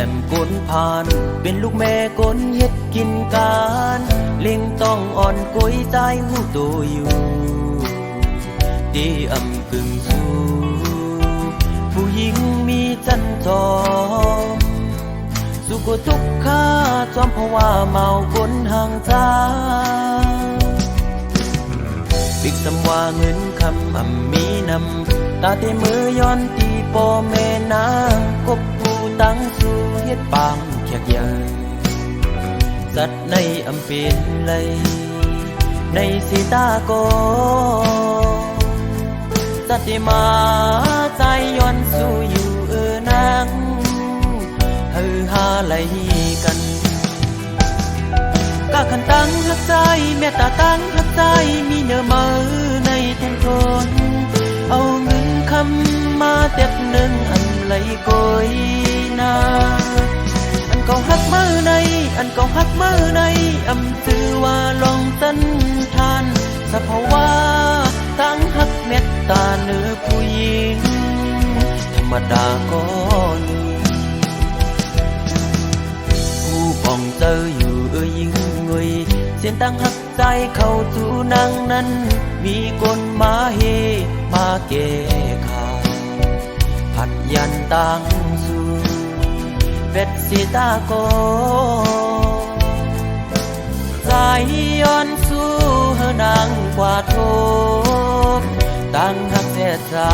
มก้นผ่านเป็นลูกแม่ก้นเฮ็ดกินการเล็งต้องอ่อนกุ้ยใจหูตัวอยู่ดีอำกึ่งสู้ผู้หญิงมีจันทร์สุขทุกข์ข้าจอมเพราะว่าเมาก้นห่างจาปิกสำว่าเงินคำมีนำตาเตมือย้อนตีปอแม่นากบผู้ตั้งสู่เฮ็ดปางแขกใหญ่สัตว์ในเป็นเลยในสีตาโกสัตติมาใจย้อนสู่อยู่นางฮือฮาไหลกันกะขันตั้งหักใจแม่ตาตั้งหักใจมีเนื้อมือในแทนทนเอาเงินคำมาเต็บหนึ่งอันไหลโกยนาอันเก่าหักมือในอันเก่าหักมือในอำซื้อว่าลองจันทานสภาวะตั้งหักเม็ดตาเนื้อผู้หญิงธรรมดาก็ลืมผู้ปองเจออยู่ยิ่งเงยเสียนตั้งหักใจเข้าจูนางนั้นมีคนมาเฮมาเกขาผัดยันตั้งสู่เบ็ดสีตาโกใจย้อนสู่เฮนางกว่าโทษตั้งหักเสียจา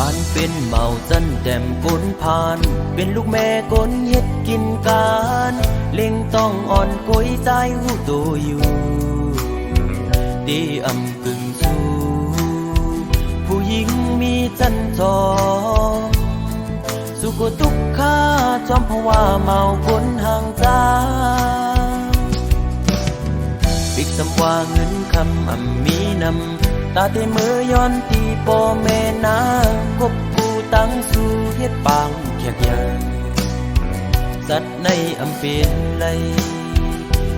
ปานเป็นเมาจันแต้มก้นผ่านเป็นลูกแม่ก้นเฮ็ดกินการเล็งต้องอ่อนกุ้ยใจหูตัวอยู่ดีอำกึ่งสู้ผู้หญิงมีจันทร์สุขทุกข์ข้าจอมเพราะว่าเมาก้นห่างจาปิกสำว่าเงินคำมีนำตาเตมือย้อนตีปอแม่นากบผู้ตั้งสู่เฮ็ดปางแขกใหญ่สัตว์ในเป็นเลย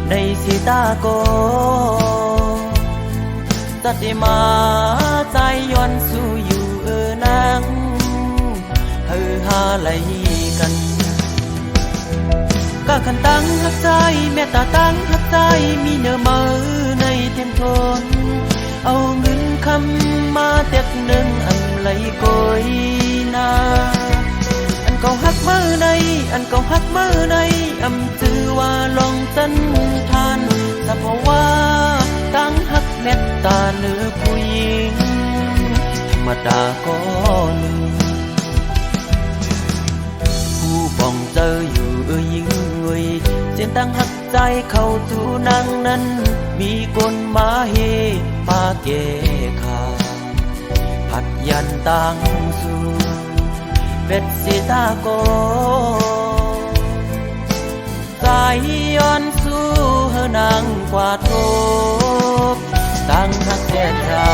ในสีตาโกสัตติมาใจย้อนสู่อยู่นางฮือฮาไหลกันกะขันตั้งหักใจแม่ตาตั้งหักใจมีเนื้อมือในเทียนทนเอาเงินคำมาเต็บหนึ่งอันไหลโกยนาอันเก่าหักมือในอันเก่าหักมือในอำจือว่าลองจันทานสภาวะตั้งหักเม็ดตาเนื้อผู้หญิงธรรมดาก็ลืมผู้ปองเจออยู่ยิ่งเงยเสียนตั้งหักใจเข้าจูนางนั้นมีคนมาเฮมาเกขาผัดยันตั้งสู่เบ็ดสีตาโกใจย้อนสู่เฮนางกว่าโทษตั้งหักแก่จา